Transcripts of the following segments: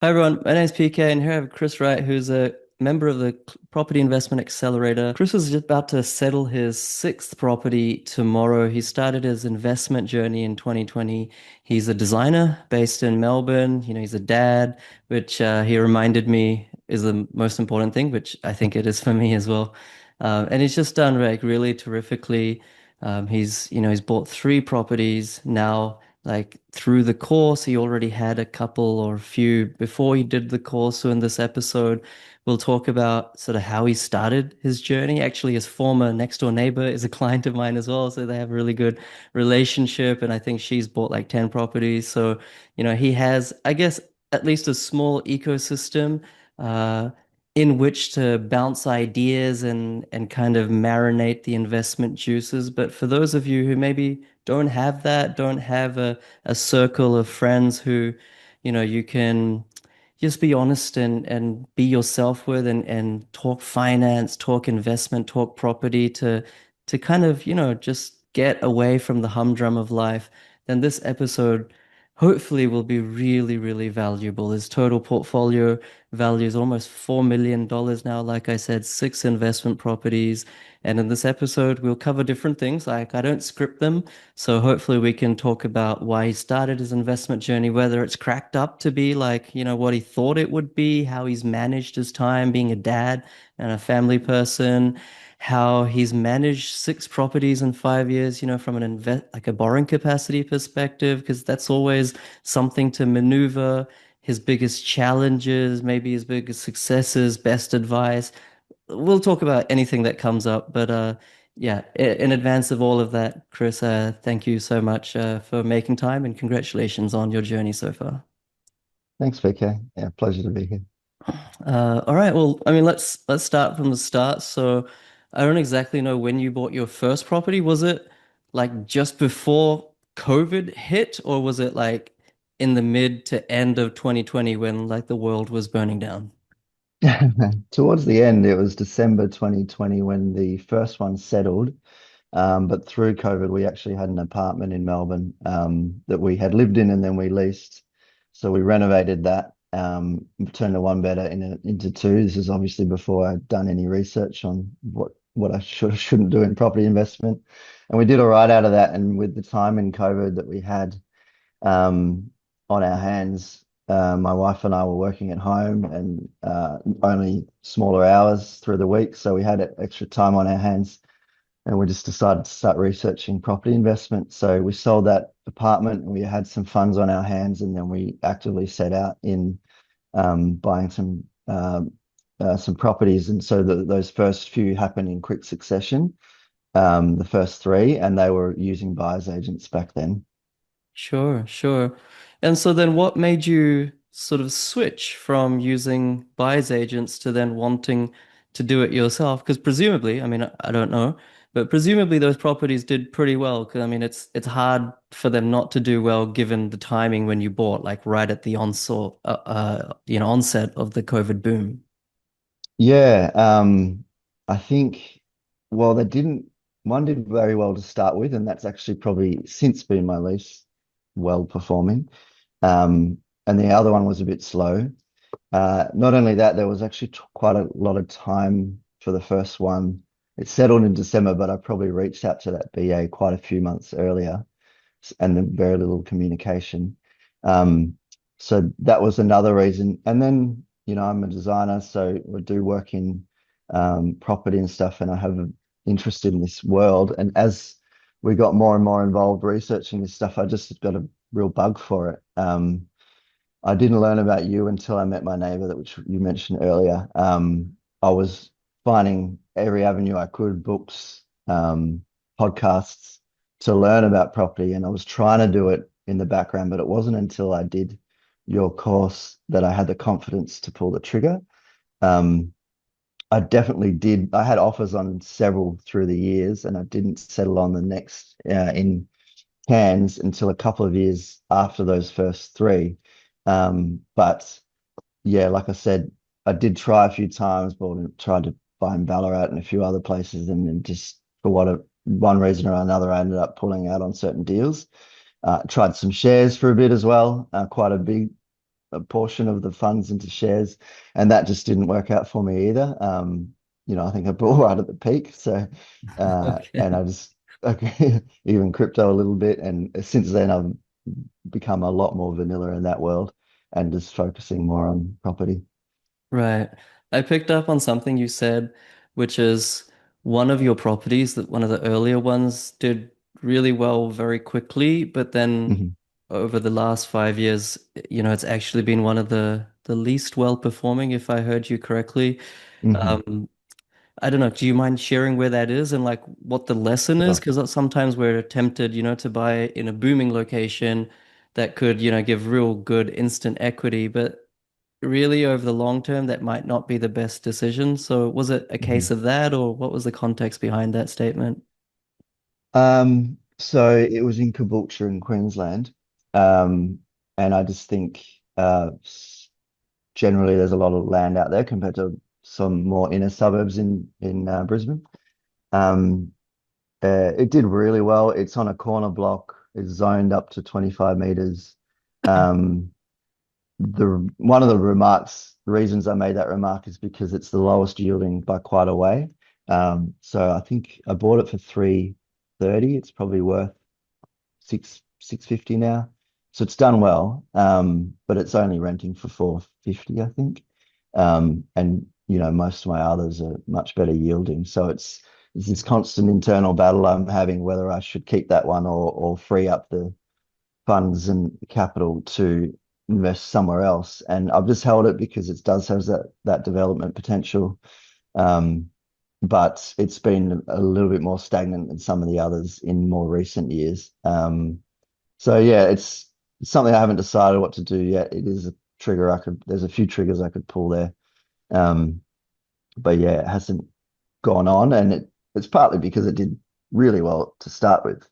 Hi everyone, my name is PK, and here I have Chris Wright, who's a member of the Property Investment Accelerator. Chris is just about to settle his sixth property tomorrow. He started his investment journey in 2020. He's a designer based in Melbourne. He's a dad, which he reminded me is the most important thing, which I think it is for me as well. And he's just done like really terrifically. He's bought three properties now. Like through the course, he already had a couple or a few before he did the course. So in this episode, we'll talk about sort of how he started his journey. Actually, his former next door neighbor is a client of mine as well. So they have a really good relationship. And I think she's bought like 10 properties. So, he has, I guess, at least a small ecosystem uh, in which to bounce ideas and kind of marinate the investment juices. But for those of you who maybe don't have that, don't have a circle of friends who, you can just be honest and be yourself with and talk finance, talk investment, talk property to kind of, just get away from the humdrum of life, then this episode hopefully will be really, really valuable. His total portfolio value is almost $4 million now. Like I said, six investment properties. And in this episode, we'll cover different things. Like I don't script them. So hopefully we can talk about why he started his investment journey, whether it's cracked up to be like, what he thought it would be, how he's managed his time being a dad and a family person, how he's managed six properties in 5 years, from an like a borrowing capacity perspective, because that's always something to maneuver, his biggest challenges, maybe his biggest successes, best advice. We'll talk about anything that comes up, but yeah, in advance of all of that, Chris, thank you so much for making time and congratulations on your journey so far. Thanks, VK. Yeah, pleasure to be here. All right, well, I mean, let's start from the start. So, I don't exactly know when you bought your first property. Was it like just before COVID hit, or was it like in the mid to end of 2020 when like the world was burning down? Towards the end, it was December 2020 when the first one settled. But through COVID, we actually had an apartment in Melbourne that we had lived in and then we leased. So we renovated that, turned a one bedder into two. This is obviously before I'd done any research on what I shouldn't do in property investment. And we did all right out of that. And with the time in COVID that we had, on our hands. My wife and I were working at home and only smaller hours through the week, so we had extra time on our hands, and we just decided to start researching property investment. So we sold that apartment, and we had some funds on our hands, and then we actively set out in buying some properties, and so those first few happened in quick succession. The first three, and they were using buyers agents back then. Sure, sure. And so then what made you sort of switch from using buyer's agents to then wanting to do it yourself? Because presumably, I mean, I don't know, but presumably those properties did pretty well. Because I mean, it's hard for them not to do well given the timing when you bought, like right at the onset of the COVID boom. Yeah, I think, well, they didn't, one did very well to start with, and that's actually probably since been my least well performing. And the other one was a bit slow. Not only that, there was actually quite a lot of time for the first one. It settled in December, but I probably reached out to that BA quite a few months earlier, and then very little communication. Um, so that was another reason. And then, I'm a designer, so I do work in property and stuff, and I have an interest in this world. And as we got more and more involved researching this stuff, I just got a real bug for it. I didn't learn about you until I met my neighbor, that which you mentioned earlier. I was finding every avenue I could, books, podcasts, to learn about property, and I was trying to do it in the background, but it wasn't until I did your course that I had the confidence to pull the trigger. Um, I definitely did. I had offers on several through the years, and I didn't settle on the next in Cairns until a couple of years after those first three. But yeah, like I said, I did try a few times, but I tried to buy in Ballarat and a few other places, and then just for one reason or another, I ended up pulling out on certain deals. Tried some shares for a bit as well, quite a big. a portion of the funds into shares, and that just didn't work out for me either. I think I bought right at the peak, so and Okay. I just okay, even crypto a little bit, and since then I've become a lot more vanilla in that world and just focusing more on property. Right. I picked up on something you said, which is one of your properties, that one of the earlier ones did really well very quickly, but then Hmm. over the last 5 years, it's actually been one of the least well performing, if I heard you correctly. Hmm. Um, I don't know, do you mind sharing where that is and like what the lesson is? Sure. Because sometimes we're tempted, to buy in a booming location that could, give real good instant equity, but really over the long term, that might not be the best decision. So was it a case Mhm. of that, or what was the context behind that statement? So it was in Caboolture in Queensland. Um, and I just think generally there's a lot of land out there compared to some more inner suburbs in Brisbane. Um, it did really well. It's on a corner block. It's zoned up to 25 meters. Um, the one of the reasons I made that remark is because it's the lowest yielding by quite a way. So I think I bought it for 330. It's probably worth 650 now. So it's done well. But it's only renting for 450, I think. And most of my others are much better yielding. So it's this constant internal battle I'm having whether I should keep that one or free up the funds and capital to invest somewhere else. And I've just held it because it does have that development potential. Um, but it's been a little bit more stagnant than some of the others in more recent years. So yeah, it's something I haven't decided what to do yet. It is a trigger there's a few triggers I could pull there. Um, but yeah, it hasn't gone on, and it's partly because it did really well to start with.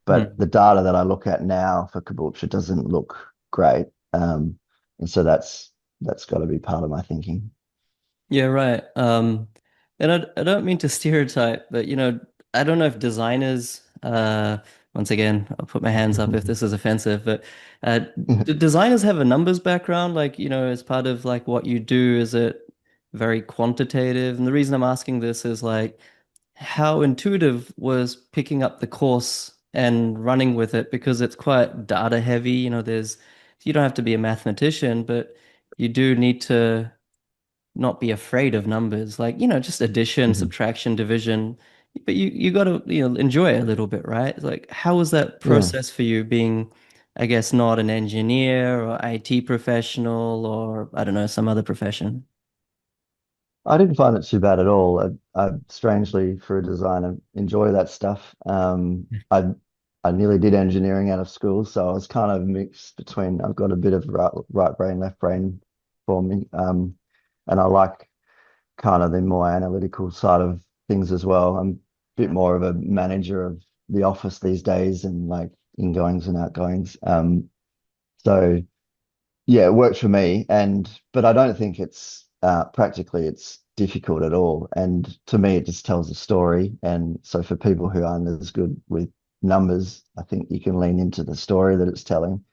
But Hmm. the data that I look at now for Caboolture doesn't look great. And so that's got to be part of my thinking. Yeah, right. And I don't mean to stereotype, but I don't know if designers, once again, I'll put my hands up if this is offensive, but do designers have a numbers background? Like, as part of like what you do, is it very quantitative? And the reason I'm asking this is like, how intuitive was picking up the course and running with it, because it's quite data heavy. You don't have to be a mathematician, but you do need to not be afraid of numbers, like, just addition, Mhm. subtraction, division. But you got to, enjoy it a little bit, right? Like, how was that Yeah. process for you being, I guess, not an engineer or IT professional, or I don't know, some other profession? I didn't find it too bad at all. I strangely, for a designer, enjoy that stuff. I nearly did engineering out of school, so I was kind of mixed between. I've got a bit of right brain, left brain for me, and I like kind of the more analytical side of things as well. I'm a bit more of a manager of the office these days and like ingoings and outgoings. So yeah, it worked for me, but I don't think it's practically it's difficult at all. And to me, it just tells a story. And so for people who aren't as good with numbers, I think you can lean into the story that it's telling.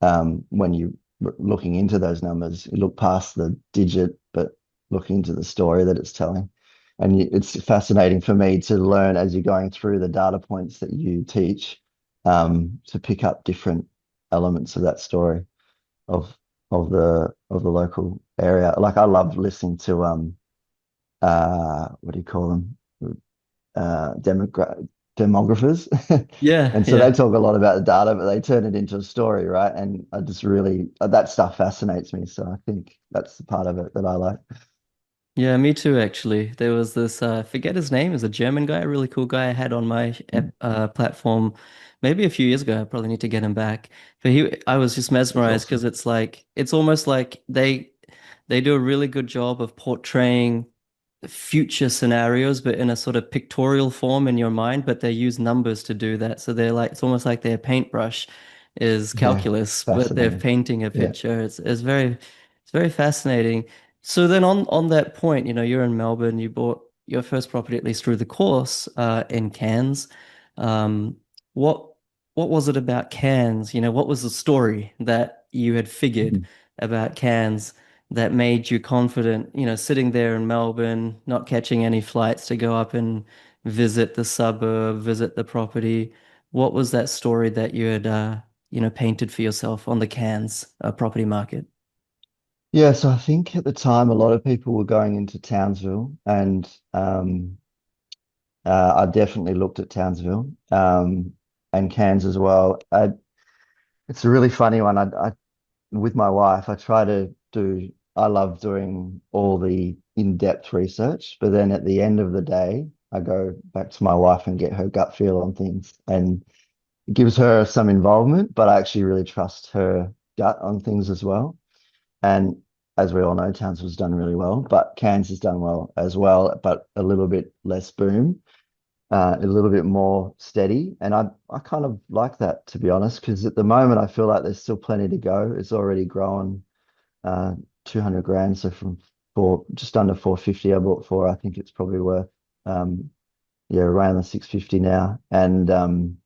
When you looking into those numbers, you look past the digit, but look into the story that it's telling. And it's fascinating for me to learn as you're going through the data points that you teach, to pick up different elements of that story of of the local area. Like I love listening to what do you call them? Demographers. Yeah, And so yeah. they talk a lot about the data, but they turn it into a story, right? And I just really that stuff fascinates me. So I think that's the part of it that I like. Yeah, me too, actually. There was this, I forget his name, is a German guy, a really cool guy I had on my platform maybe a few years ago. I probably need to get him back. But I was just That's mesmerized because awesome. it's like, it's almost like they do a really good job of portraying future scenarios, but in a sort of pictorial form in your mind, but they use numbers to do that. So they're like, it's almost like their paintbrush is Yeah, calculus, but they're fascinating. painting a Yeah. picture. It's very fascinating. So then on that point, you're in Melbourne, you bought your first property, at least through the course, in Cairns. Um, what what was it about Cairns? What was the story that you had figured Mhm. about Cairns that made you confident, sitting there in Melbourne, not catching any flights to go up and visit the suburb, visit the property? What was that story that you had, painted for yourself on the Cairns property market? Yeah, so I think at the time a lot of people were going into Townsville, and I definitely looked at Townsville, and Cairns as well. It's a really funny one. I with my wife, I try to do. I love doing all the in-depth research, but then at the end of the day, I go back to my wife and get her gut feel on things, and it gives her some involvement, but I actually really trust her gut on things as well. And as we all know, Townsville's done really well, but Cairns has done well as well, but a little bit less boom, a little bit more steady. And I kind of like that, to be honest, because at the moment I feel like there's still plenty to go. It's already grown 200 grand. So from just under 450 I bought for, I think it's probably worth yeah, around the 650 now. And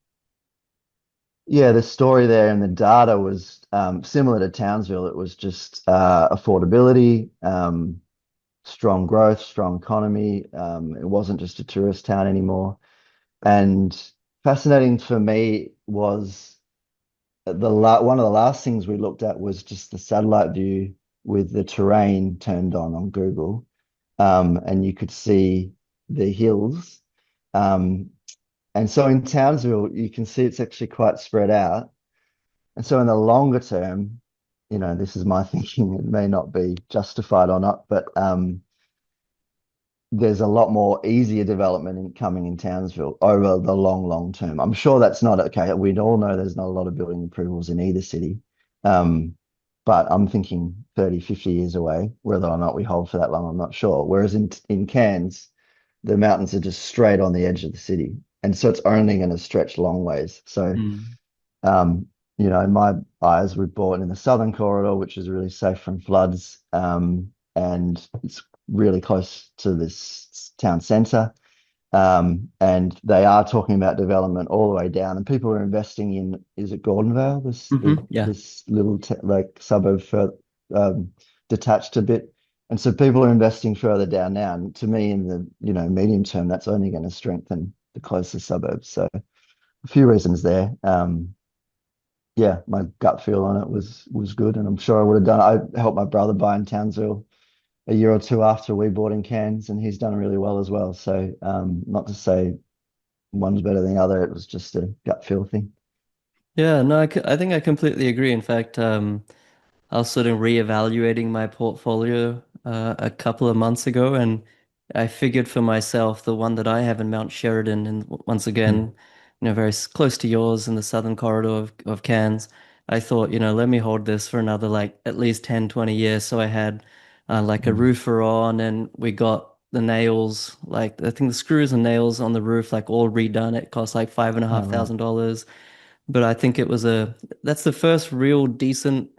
yeah, the story there and the data was similar to Townsville. It was just affordability, strong growth, strong economy. It wasn't just a tourist town anymore. And fascinating for me was one of the last things we looked at was just the satellite view with the terrain turned on Google, and you could see the hills. Um, and so in Townsville, you can see it's actually quite spread out. And so in the longer term, this is my thinking, it may not be justified or not, but there's a lot more easier development coming in Townsville over the long, long term. I'm sure that's not okay. We all know there's not a lot of building approvals in either city. Um, but I'm thinking 30, 50 years away, whether or not we hold for that long, I'm not sure. Whereas in Cairns, the mountains are just straight on the edge of the city. And so it's only going to stretch long ways. So Mm. um, in my eyes, we bought in the southern corridor, which is really safe from floods, and it's really close to this town centre. And they are talking about development all the way down, and people are investing in, is it Gordonvale, Yeah. this little like suburb for detached a bit. And so people are investing further down now. And to me, in the medium term, that's only going to strengthen the closest suburbs. So a few reasons there. Yeah, my gut feel on it was good, and I'm sure I would have done. I helped my brother buy in Townsville a year or two after we bought in Cairns, and he's done really well as well. So, not to say one's better than the other, it was just a gut feel thing. Yeah, no, I think I completely agree. In fact, I was sort of reevaluating my portfolio a couple of months ago, and I figured for myself the one that I have in Mount Sheridan, and once Mm, again, very close to yours in the southern corridor of Cairns. I thought, let me hold this for another like at least 10, 20 years. So I had like a mm, roofer on, and we got the nails, like I think the screws and nails on the roof, like all redone. It cost like five and a oh, half right. thousand dollars. But I think that's the first real decent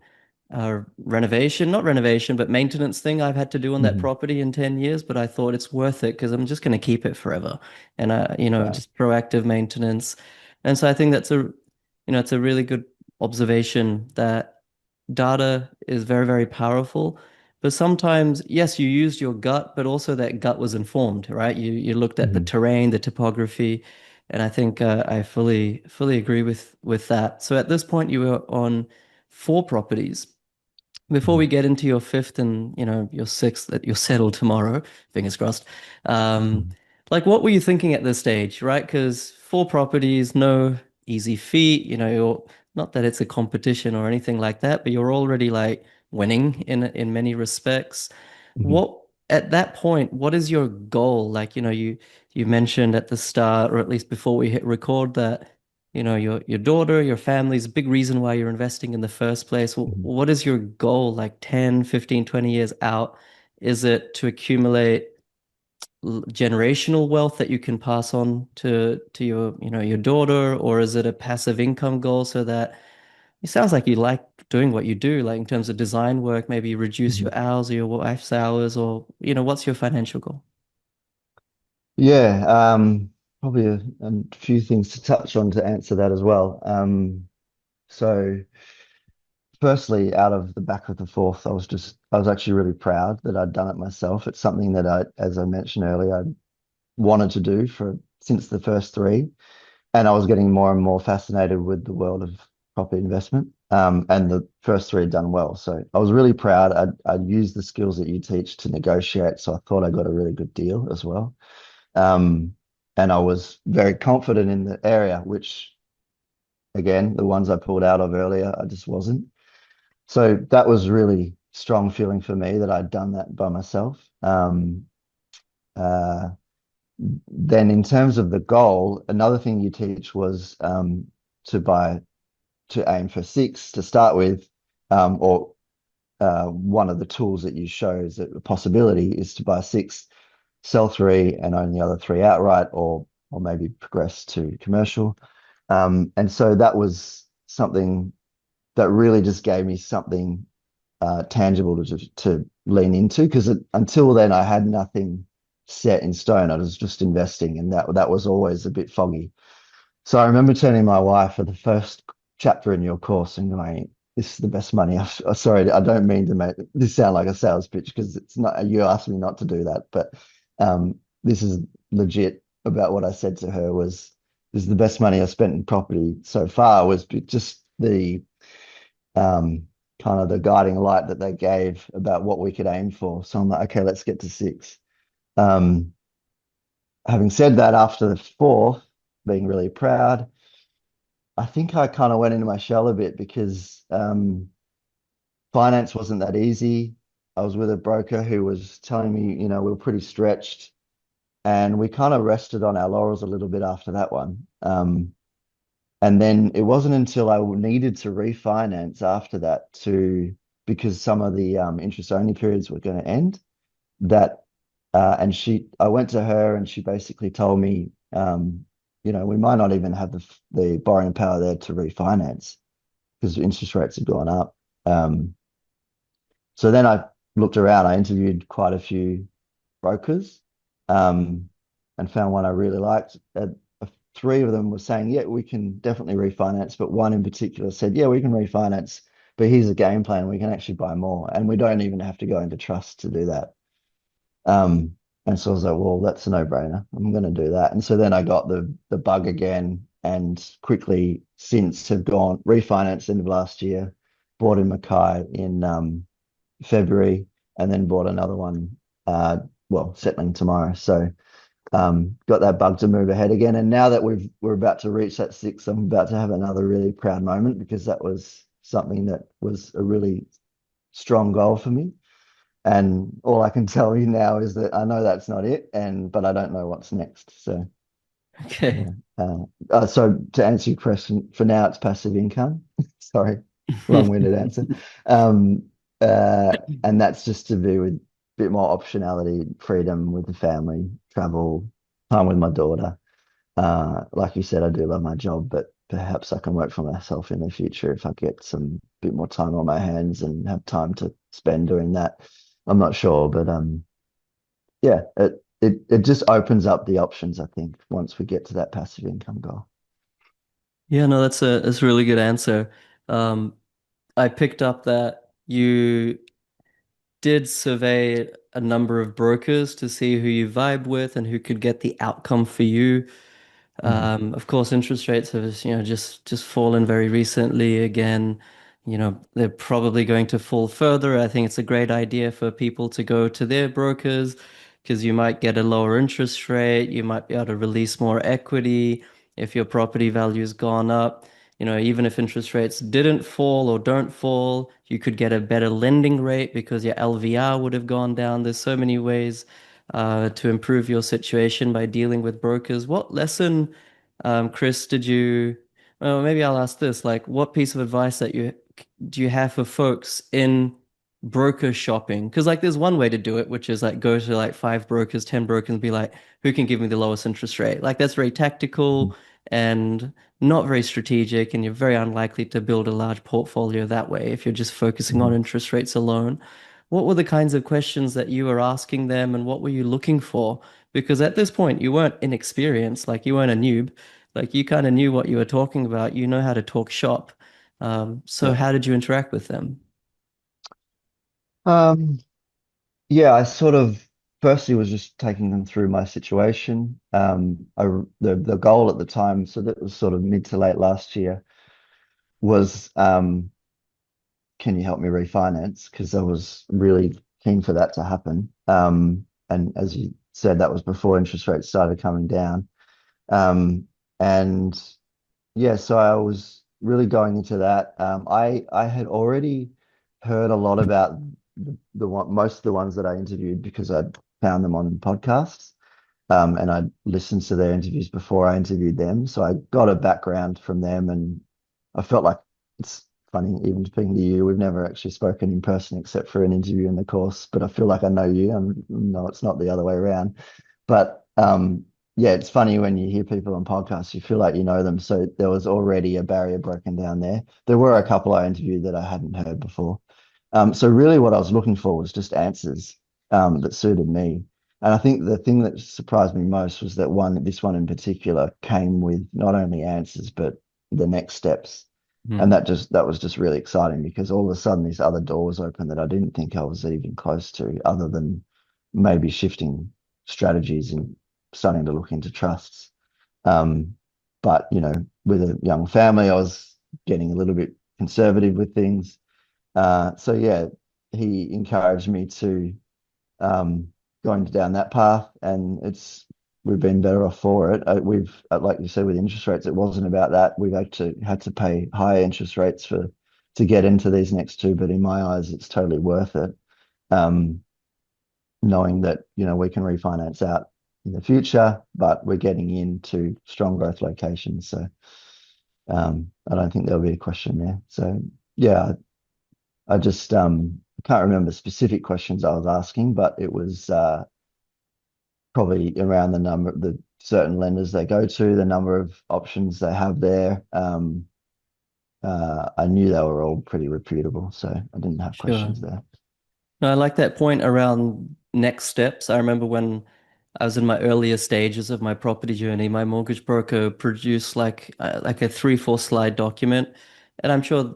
renovation, not renovation, but maintenance thing I've had to do on that Mhm. property in 10 years, but I thought it's worth it because I'm just going to keep it forever. And Right. just proactive maintenance. And so I think it's a really good observation that data is very, very powerful. But sometimes, yes, you used your gut, but also that gut was informed, right? You looked at the Mhm. terrain, the topography, and I think I fully agree with that. So at this point, you were on four properties. Before we Mhm. get into your fifth and your sixth that you'll settle tomorrow, fingers crossed. Um, Mhm. like what were you thinking at this stage, right? Because four properties, no easy feat. You're not that it's a competition or anything like that, but you're already like winning in many respects. Mhm. What at that point, what is your goal? Like, you mentioned at the start, or at least before we hit record, that your daughter, your family is a big reason why you're investing in the first place. Mhm. What is your goal like 10, 15, 20 years out? Is it to accumulate generational wealth that you can pass on to your daughter, or is it a passive income goal so that it sounds like you like doing what you do, like in terms of design work, maybe you reduce Mhm. your hours or your wife's hours, or what's your financial goal? Yeah, probably a few things to touch on to answer that as well. So firstly, out of the back of the fourth, I was actually really proud that I'd done it myself. It's something that as I mentioned earlier, I wanted to do for since the first three, and I was getting more and more fascinated with the world of property investment. And the first three had done well, so I was really proud. I'd used the skills that you teach to negotiate, so I thought I got a really good deal as well. Um, and I was very confident in the area, which again, the ones I pulled out of earlier, I just wasn't. So that was really strong feeling for me that I'd done that by myself. Uh, then in terms of the goal, another thing you teach was to buy to aim for six to start with, or one of the tools that you show is that the possibility is to buy six, sell three, and own the other three outright, or maybe progress to commercial. And so that was something that really just gave me something tangible to lean into because until then I had nothing set in stone. I was just investing, and that was always a bit foggy. So I remember turning to my wife for the first chapter in your course and going, "This is the best money I've." Sorry, I don't mean to make this sound like a sales pitch because it's not. You asked me not to do that, but this is legit about what I said to her was. This is the best money I spent in property so far was just the um, kind of the guiding light that they gave about what we could aim for. So I'm like, okay, let's get to six. Um, Having said that, after the fourth, being really proud, I think I kind of went into my shell a bit because finance wasn't that easy. I was with a broker who was telling me, we were pretty stretched, and we kind of rested on our laurels a little bit after that one. And then it wasn't until I needed to refinance after that because some of the interest only periods were going to end that, I went to her and she basically told me, we might not even have the borrowing power there to refinance because interest rates have gone up. So then I looked around, I interviewed quite a few brokers, um, and found one I really liked. Three of them were saying, yeah, we can definitely refinance, but one in particular said, yeah, we can refinance, but here's a game plan. We can actually buy more, and we don't even have to go into trust to do that. And so I was like, well, that's a no-brainer. I'm going to do that. And so then I got the bug again, and quickly since have gone refinanced end of last year, bought in Mackay in February, and then bought another one, settling tomorrow. So got that bug to move ahead again. And now that we're about to reach that six, I'm about to have another really proud moment because that was something that was a really strong goal for me. And all I can tell you now is that I know that's not it, but I don't know what's next. So Okay. yeah. So to answer your question, for now it's passive income. Sorry, long-winded answer. Um, and that's just to do with a bit more optionality, freedom with the family, travel, time with my daughter. Like you said, I do love my job, but perhaps I can work for myself in the future if I get some bit more time on my hands and have time to spend doing that. I'm not sure, but yeah, it just opens up the options, I think, once we get to that passive income goal. Yeah, no, that's a really good answer. Um, I picked up that you did survey a number of brokers to see who you vibe with and who could get the outcome for you. Mhm. Of course, interest rates have, just fallen very recently again. They're probably going to fall further. I think it's a great idea for people to go to their brokers because you might get a lower interest rate. You might be able to release more equity if your property value's gone up. Even if interest rates didn't fall or don't fall, you could get a better lending rate because your LVR would have gone down. There's so many ways to improve your situation by dealing with brokers. What lesson, Chris, did you? Well, maybe I'll ask this: like, what piece of advice that you do you have for folks in broker shopping? Because like, there's one way to do it, which is like go to like five brokers, 10 brokers, and be like, who can give me the lowest interest rate? Like, that's very tactical and not very strategic, and you're very unlikely to build a large portfolio that way if you're just focusing on Mhm. interest rates alone. What were the kinds of questions that you were asking them, and what were you looking for? Because at this point, you weren't inexperienced, like you weren't a noob. Like you kind of knew what you were talking about. You know how to talk shop. So Yeah. how did you interact with them? Um, yeah, I sort of firstly was just taking them through my situation. The goal at the time, so that was sort of mid to late last year, was can you help me refinance? Because I was really keen for that to happen. And as you said, that was before interest rates started coming down. Um, and yeah, so I was really going into that. I had already heard a lot about the one, most of the ones that I interviewed because I'd found them on podcasts. And I listened to their interviews before I interviewed them. So I got a background from them, and I felt like it's funny, even speaking to you, we've never actually spoken in person except for an interview in the course, but I feel like I know you. No, it's not the other way around. But yeah, it's funny when you hear people on podcasts, you feel like you know them. So there was already a barrier broken down there. There were a couple I interviewed that I hadn't heard before. So really what I was looking for was just answers that suited me. And I think the thing that surprised me most was that this one in particular came with not only answers, but the next steps. And Hmm. that was just really exciting because all of a sudden these other doors open that I didn't think I was even close to, other than maybe shifting strategies and starting to look into trusts. Um, but with a young family, I was getting a little bit conservative with things. So yeah, he encouraged me to um, going down that path, and we've been better off for it. Like you said, with interest rates, it wasn't about that. We've actually had to pay higher interest rates to get into these next two, but in my eyes, it's totally worth it. Um, Knowing that we can refinance out in the future, but we're getting into strong growth locations, so I don't think there'll be a question there. So yeah, I just can't remember specific questions I was asking, but it was probably around the certain lenders they go to, the number of options they have there. I knew they were all pretty reputable, so I didn't have Sure. questions there. No, I like that point around next steps. I remember when I was in my earlier stages of my property journey, my mortgage broker produced like a 3, 4 slide document, and I'm sure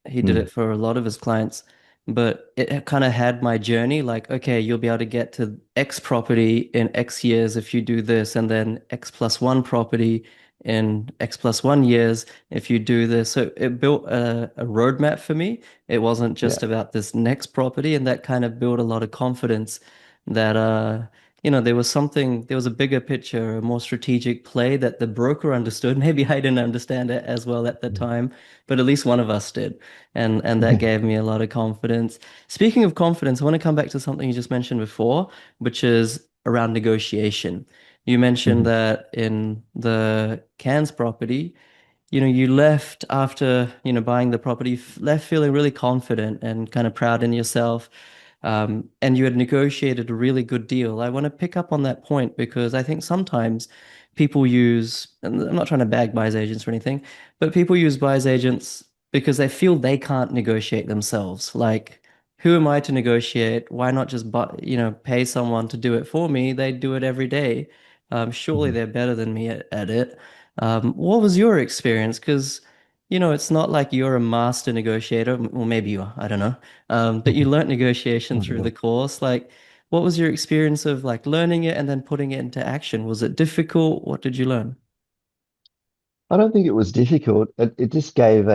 he did Mm, it for a lot of his clients, but it kind of had my journey like, okay, you'll be able to get to X property in X years if you do this, and then X plus one property in X plus one years if you do this. So it built a roadmap for me. It wasn't yeah. just about this next property, and that kind of built a lot of confidence that there was a bigger picture, a more strategic play that the broker understood. Maybe I didn't understand it as well at the Mm. time, but at least one of us did. And that Yeah. gave me a lot of confidence. Speaking of confidence, I want to come back to something you just mentioned before, which is around negotiation. You mentioned Mhm. that in the Cairns property, you left after, buying the property, left feeling really confident and kind of proud in yourself. And you had negotiated a really good deal. I want to pick up on that point because I think sometimes people use, and I'm not trying to bag buyer's agents or anything, but people use buyer's agents because they feel they can't negotiate themselves. Like, who am I to negotiate? Why not just pay someone to do it for me? They do it every day. Surely Mhm. they're better than me at it. What was your experience? Because, it's not like you're a master negotiator. Well, maybe you are, I don't know. But you learnt negotiation Not at through the all. course. Like, what was your experience of like learning it and then putting it into action? Was it difficult? What did you learn? I don't think it was difficult. It just gave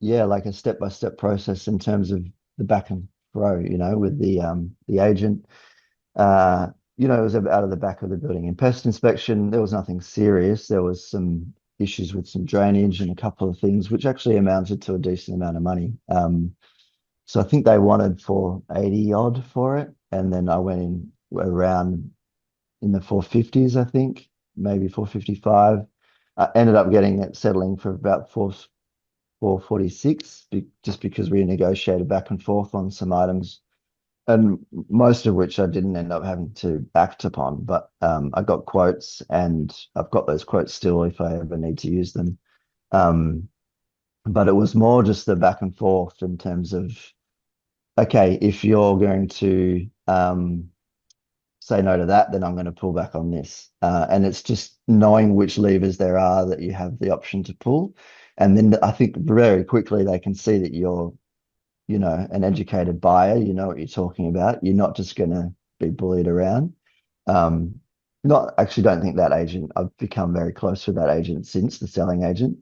yeah, like a step-by-step process in terms of the back and throw, with the agent. Uh, it was out of the back of the building. In pest inspection, there was nothing serious. There was some issues with some drainage and a couple of things, which actually amounted to a decent amount of money. So I think they wanted for 80 odd for it. And then I went in around in the 450s, I think, maybe 455. I ended up getting it settling for about 446, just because we negotiated back and forth on some items, and most of which I didn't end up having to act upon. But I got quotes, and I've got those quotes still if I ever need to use them. Um, but it was more just the back and forth in terms of, okay, if you're going to say no to that, then I'm going to pull back on this. And it's just knowing which levers there are that you have the option to pull. And then I think very quickly they can see that you're, an educated buyer, you know what you're talking about. You're not just going to be bullied around. Um, not actually don't think that agent, I've become very close with that agent since the selling agent.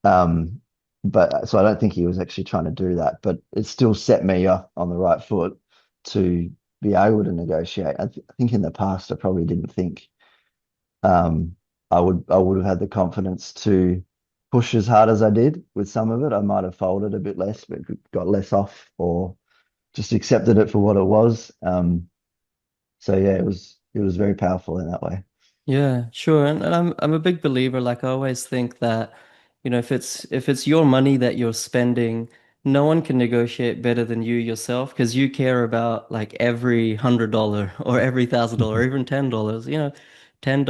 Um, but so I don't think he was actually trying to do that, but it still set me off on the right foot to be able to negotiate. I think in the past I probably didn't think um, I would have had the confidence to push as hard as I did with some of it. I might have folded a bit less, but got less off, or just accepted it for what it was. So yeah, it was very powerful in that way. Yeah, sure. And I'm a big believer, like I always think that, if it's your money that you're spending, no one can negotiate better than you yourself because you care about like every $100 or every $1,000 or even $10.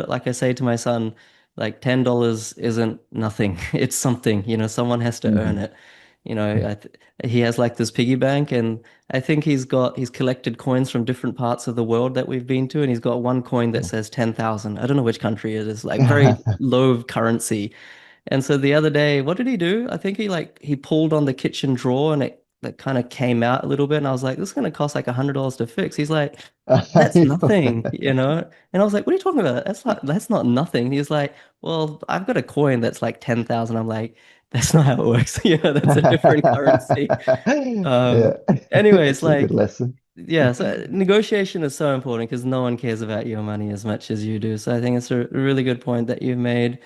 Like I say to my son, like $10 isn't nothing. It's something, someone has to earn Mhm. it. I th He has like this piggy bank, and I think he's collected coins from different parts of the world that we've been to, and he's got one coin that says 10,000. I don't know which country it is, like very low currency. And so the other day, what did he do? I think he pulled on the kitchen drawer and it that kind of came out a little bit, and I was like, this is gonna cost like $100 to fix. He's like, that's nothing. And I was like, what are you talking about? That's not nothing. He's like, well, I've got a coin that's like 10,000. I'm like, that's not how it works. That's a different currency. Yeah, Um, anyways, it's a good like, lesson. yeah, so negotiation is so important because no one cares about your money as much as you do. So I think it's a really good point that you've made.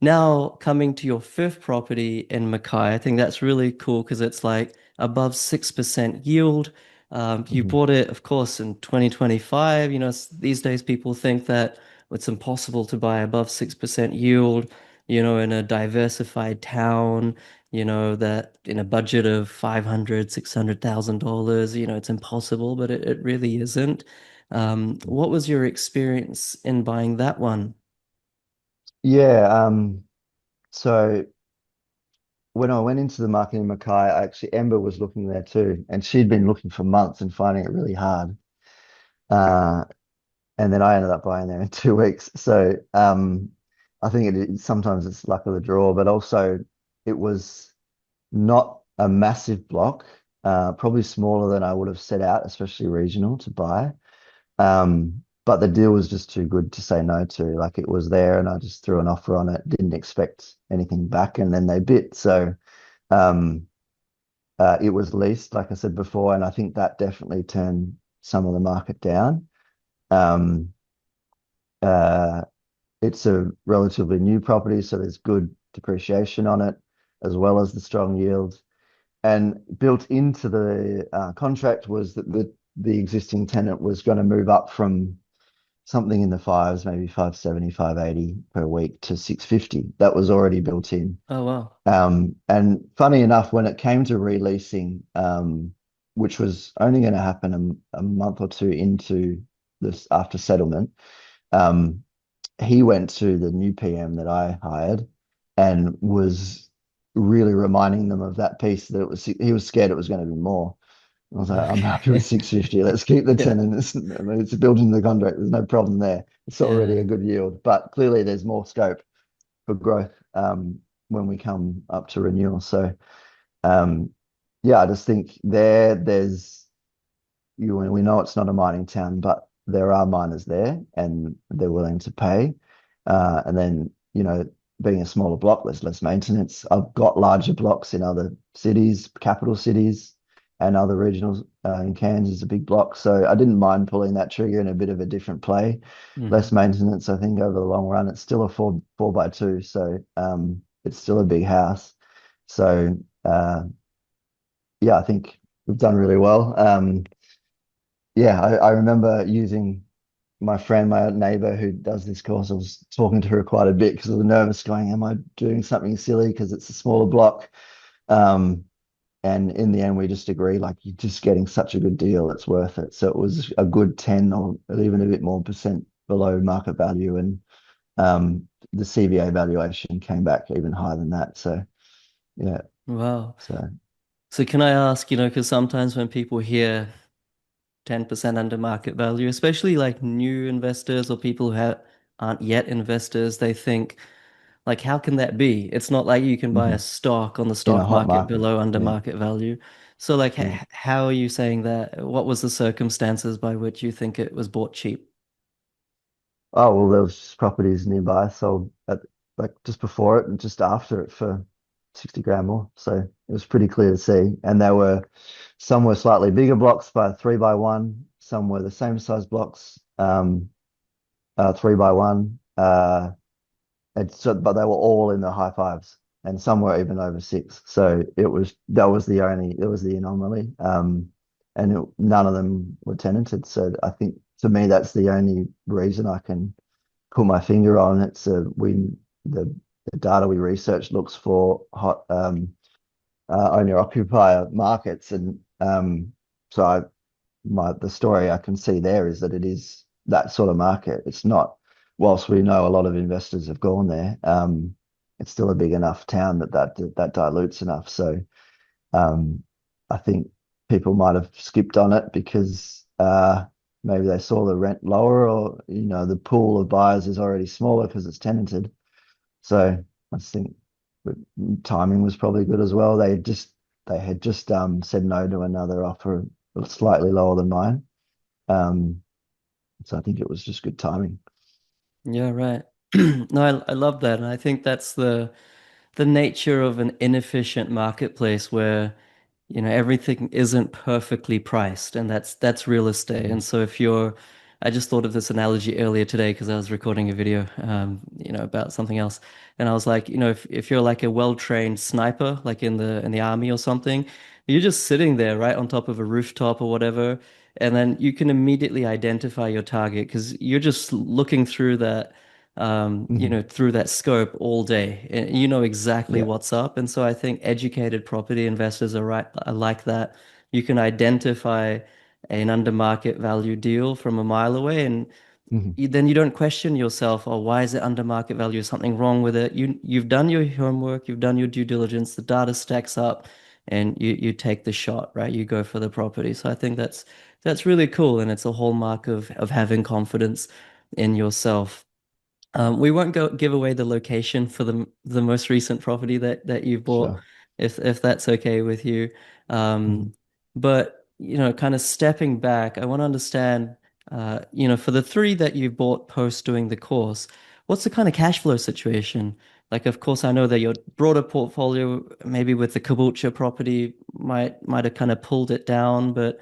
Now coming to your fifth property in Mackay, I think that's really cool because it's like above 6% yield. You Mhm. bought it, of course, in 2025. These days people think that it's impossible to buy above 6% yield, in a diversified town, that in a budget of 500, $600,000, it's impossible, but it really isn't. What was your experience in buying that one? Yeah, so when I went into the market in Mackay, actually Ember was looking there too, and she'd been looking for months and finding it really hard. Uh, and then I ended up buying there in 2 weeks. So I think sometimes it's luck of the draw, but also it was not a massive block, probably smaller than I would have set out, especially regional to buy. But the deal was just too good to say no to. Like it was there, and I just threw an offer on it. Didn't expect anything back, and then they bit. So um, it was leased, like I said before, and I think that definitely turned some of the market down. Um, uh, it's a relatively new property, so there's good depreciation on it, as well as the strong yield. And built into the contract was that the existing tenant was going to move up from something in the fives, maybe 570, 580 per week to 650. That was already built in. Oh, wow. And funny enough, when it came to releasing, which was only going to happen a month or two into this after settlement, um, he went to the new PM that I hired and was really reminding them of that piece that he was scared it was going to be more. I was like, I'm happy with Okay. 650. Let's keep the Yeah. tenant. I mean, it's built into the contract. There's no problem there. It's already Yeah. a good yield, but clearly there's more scope for growth when we come up to renewal. So um, yeah, I just think there's we know it's not a mining town, but there are miners there and they're willing to pay. And then, being a smaller block, there's less maintenance. I've got larger blocks in other cities, capital cities, and other regionals. In Cairns is a big block. So I didn't mind pulling that trigger in a bit of a different play. Less Hmm. maintenance, I think, over the long run. It's still a four by two. So it's still a big house. So yeah, I think we've done really well. Yeah, I remember using my friend, my neighbor who does this course. I was talking to her quite a bit because I was nervous, going, "Am I doing something silly?" Because it's a smaller block. Um, and in the end, we just agree, like you're just getting such a good deal, it's worth it. So it was a good 10 or even a bit more percent below market value, and the CVA valuation came back even higher than that. So yeah, Wow. so So can I ask, because sometimes when people hear 10% under market value, especially like new investors or people who aren't yet investors, they think, Like, how can that be? It's not like you can buy a Mhm. stock on the In a stock hot market market. below under Yeah. market value. So, like, Yeah. how are you saying that? What was the circumstances by which you think it was bought cheap? Oh, well, there was just properties nearby, sold at like just before it and just after it for 60 grand more. So it was pretty clear to see. And there were some were slightly bigger blocks by 3x1, some were the same size blocks, 3x1. But they were all in the high fives, and some were even over six. So it was the anomaly. None of them were tenanted. So I think to me that's the only reason I can put my finger on. The the data we research looks for hot owner occupier markets, and so the story I can see there is that it is that sort of market. It's not, whilst we know a lot of investors have gone there, it's still a big enough town that dilutes enough. So um, I think people might have skipped on it because maybe they saw the rent lower, or the pool of buyers is already smaller because it's tenanted. So I just think timing was probably good as well. They had just said no to another offer slightly lower than mine. Um, so I think it was just good timing. Yeah, right. No, I love that. And I think that's the nature of an inefficient marketplace where everything isn't perfectly priced, and that's real estate. Mhm. And so if you're I just thought of this analogy earlier today because I was recording a video about something else, and I was like, if you're like a well-trained sniper like in the army or something, you're just sitting there right on top of a rooftop or whatever, and then you can immediately identify your target because you're just looking through that Mhm. through that scope all day. And you know exactly Yeah. what's up. And so I think educated property investors are like that. You can identify an under market value deal from a mile away, and Mhm. then you don't question yourself, oh, why is it under market value? Is something wrong with it? You've done your homework, you've done your due diligence, the data stacks up, and you take the shot, right? You go for the property. So I think that's really cool, and it's a hallmark of having confidence in yourself. We won't go give away the location for the most recent property that you've bought, Sure. if that's okay with you. Mhm. But kind of stepping back, I want to understand, for the three that you bought post doing the course, what's the kind of cash flow situation? Like, of course, I know that your broader portfolio, maybe with the Caboolture property, might have kind of pulled it down, but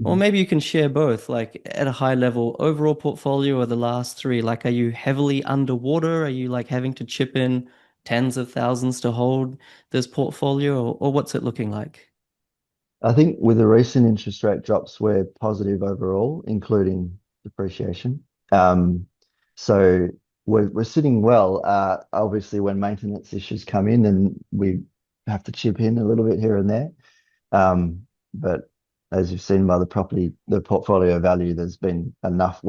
or Mhm. maybe you can share both, like at a high level, overall portfolio or the last three. Like, are you heavily underwater? Are you like having to chip in tens of thousands to hold this portfolio, or what's it looking like? I think with the recent interest rate drops, we're positive overall, including depreciation. So we're sitting well. Obviously, when maintenance issues come in, then we have to chip in a little bit here and there. But as you've seen by the portfolio value, there's been enough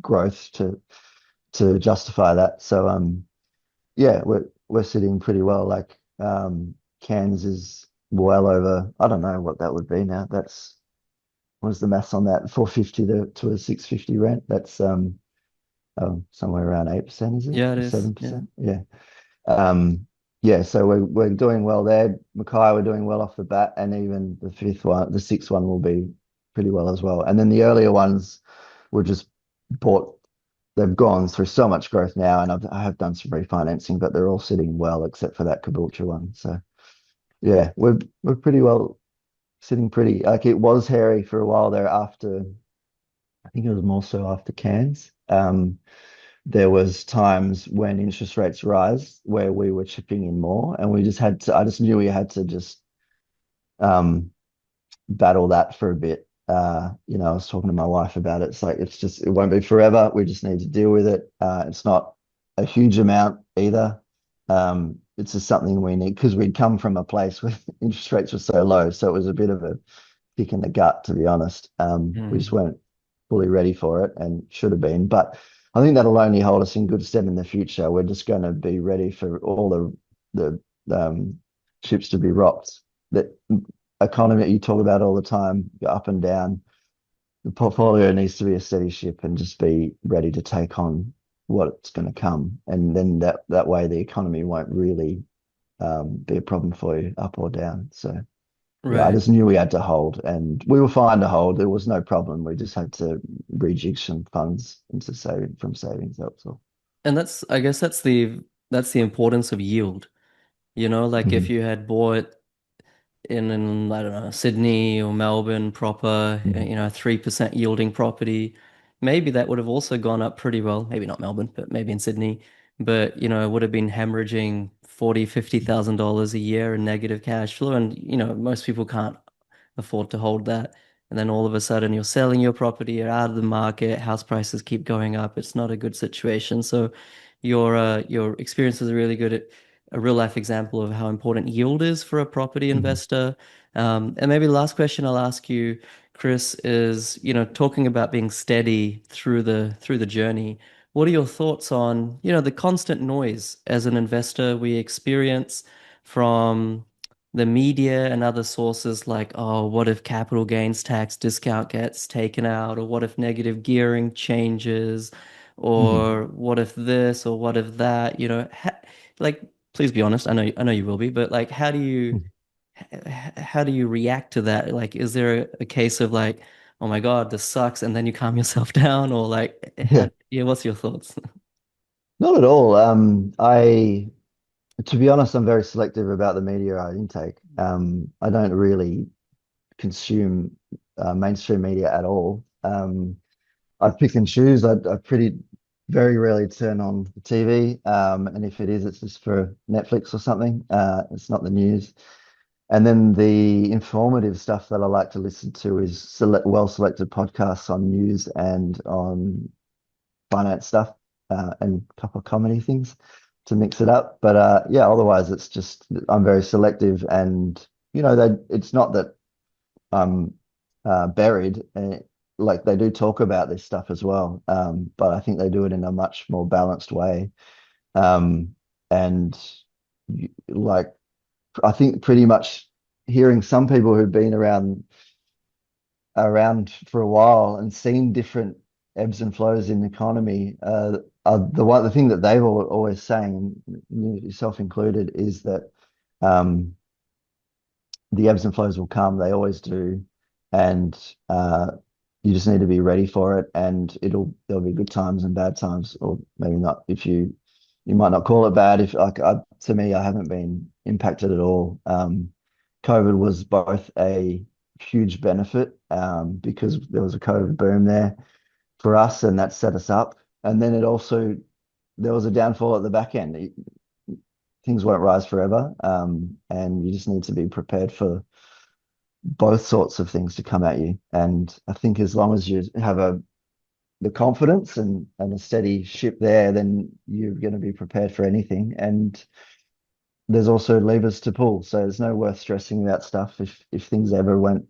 growth to justify that. So yeah, we're sitting pretty well. Like Cairns is well over, I don't know what that would be now. What's the maths on that? 450 to a 650 rent. That's somewhere around 8%, is it? Yeah, it Or is. Yeah. 7%? Yeah. Um, yeah, so we're doing well there. Mackay, we're doing well off the bat, and even the sixth one will be pretty well as well. And then the earlier ones were just bought. They've gone through so much growth now, and I have done some refinancing, but they're all sitting well except for that Caboolture one. So yeah, we're pretty well sitting pretty. Like it was hairy for a while there after. I think it was more so after Cairns. There was times when interest rates rise where we were chipping in more, and we just had to. I just knew we had to just um, battle that for a bit. I was talking to my wife about it. It's like it won't be forever. We just need to deal with it. It's not a huge amount either. It's just something we need because we'd come from a place where interest rates were so low, so it was a bit of a kick in the gut, to be honest. We just Mhm. weren't fully ready for it and should have been. But I think that'll only hold us in good stead in the future. We're just going to be ready for all the ships to be rocked. That economy that you talk about all the time, up and down. The portfolio needs to be a steady ship and just be ready to take on. what's going to come, and then that way the economy won't really be a problem for you up or down. So yeah, I Right. just knew we had to hold, and we were fine to hold. There was no problem. We just had to rejig some funds into saving from savings. That was all. And I guess that's the importance of yield. Like if Mhm. you had bought in I don't know, Sydney or Melbourne proper, Mhm. 3% yielding property, maybe that would have also gone up pretty well. Maybe not Melbourne, but maybe in Sydney. But, it would have been hemorrhaging 40, $50,000 a year in negative cash flow. And, most people can't afford to hold that. And then all of a sudden you're selling your property, you're out of the market, house prices keep going up. It's not a good situation. So your experience is really good at a real life example of how important yield is for a property Mhm. investor. And maybe the last question I'll ask you, Chris, is, talking about being steady through the journey. What are your thoughts on, the constant noise as an investor we experience from the media and other sources like, oh, what if capital gains tax discount gets taken out? Or what if negative gearing changes? Mhm. Or what if this or what if that? Like, please be honest. I know you will be, but like, how do you react to that? Like, is there a case of like, oh my God, this sucks, and then you calm yourself down, or like, Yeah, yeah, what's your thoughts? not at all. To be honest, I'm very selective about the media I intake. I don't really consume mainstream media at all. I pick and choose. I pretty very rarely turn on the TV, and if it is, it's just for Netflix or something. It's not the news. And then the informative stuff that I like to listen to is well-selected podcasts on news and on finance stuff, and a couple of comedy things to mix it up. But yeah, otherwise it's just I'm very selective, and it's not that I'm buried. Like they do talk about this stuff as well, but I think they do it in a much more balanced way. Um, and like I think pretty much hearing some people who've been around for a while and seen different ebbs and flows in the economy, the thing that they've always saying, yourself included, is that um, the ebbs and flows will come. They always do, and you just need to be ready for it. And there'll be good times and bad times, or maybe not. If you might not call it bad. If like to me, I haven't been impacted at all. COVID was both a huge benefit because there was a COVID boom there for us, and that set us up. And then there was a downfall at the back end. Things won't rise forever, and you just need to be prepared for both sorts of things to come at you. And I think as long as you have the confidence and a steady ship there, then you're going to be prepared for anything. And there's also levers to pull, so there's no worth stressing about stuff. If things ever went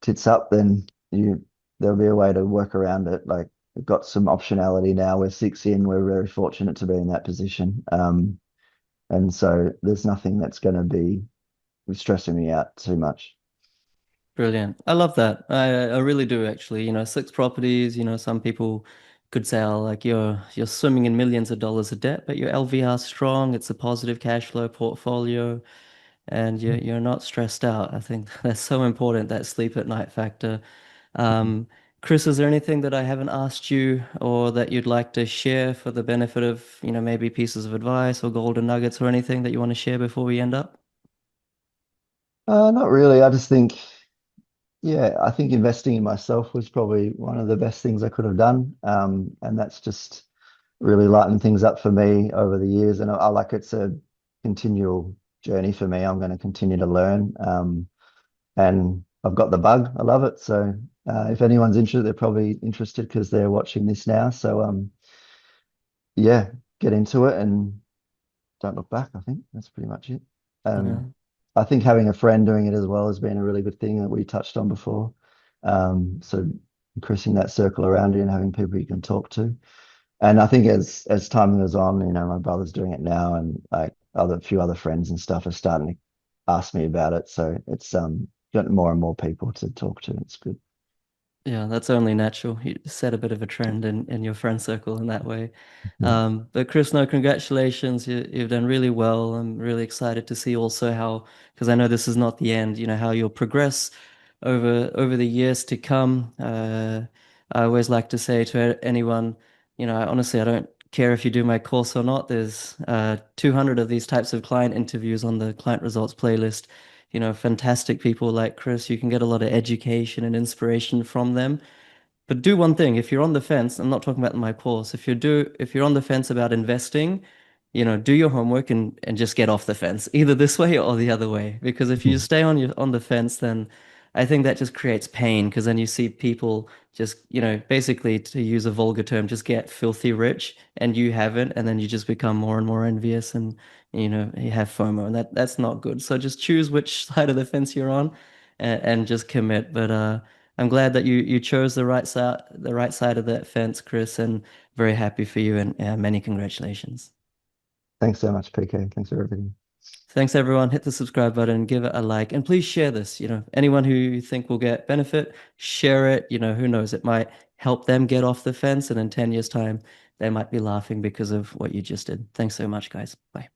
tits up, then there'll be a way to work around it. Like we've got some optionality now. We're six in. We're very fortunate to be in that position. And so there's nothing that's going to be stressing me out too much. Brilliant. I love that. I really do actually. Six properties, some people could say, oh, like you're swimming in millions of dollars of debt, but your LVR strong, it's a positive cash flow portfolio, and you're not stressed out. I think that's so important, that sleep at night factor. Um, Chris, is there anything that I haven't asked you or that you'd like to share for the benefit of, maybe pieces of advice or golden nuggets or anything that you want to share before we end up? Not really. I just think, yeah, I think investing in myself was probably one of the best things I could have done. And that's just really lightened things up for me over the years. And I like it's a continual journey for me. I'm going to continue to learn. And I've got the bug. I love it. So if anyone's interested, they're probably interested because they're watching this now. So yeah, get into it and don't look back. I think that's pretty much it. Yeah. I think having a friend doing it as well has been a really good thing that we touched on before. So increasing that circle around you and having people you can talk to. And I think as time goes on, my brother's doing it now, and like other few other friends and stuff are starting to ask me about it. So it's got more and more people to talk to. It's good. Yeah, that's only natural. You set a bit of a trend in your friend circle in that way. Yeah. But Chris, no, congratulations. You've done really well. I'm really excited to see also how, because I know this is not the end, how you'll progress over the years to come. I always like to say to anyone, honestly, I don't care if you do my course or not. There's 200 of these types of client interviews on the client results playlist. Fantastic people like Chris. You can get a lot of education and inspiration from them. But do one thing. If you're on the fence, I'm not talking about my course. If you're on the fence about investing, do your homework and just get off the fence, either this way or the other way. Because if you stay on the fence, then I think that just creates pain. Because then you see people just, basically to use a vulgar term, just get filthy rich, and you haven't, and then you just become more and more envious, and you have FOMO, and that's not good. So just choose which side of the fence you're on, and just commit. But I'm glad that you chose the right side of that fence, Chris, and very happy for you and many congratulations. Thanks so much, PK. Thanks for everything. Thanks everyone. Hit the subscribe button, give it a like, and please share this. Anyone who you think will get benefit, share it. Who knows? It might help them get off the fence, and in 10 years' time, they might be laughing because of what you just did. Thanks so much, guys. Bye.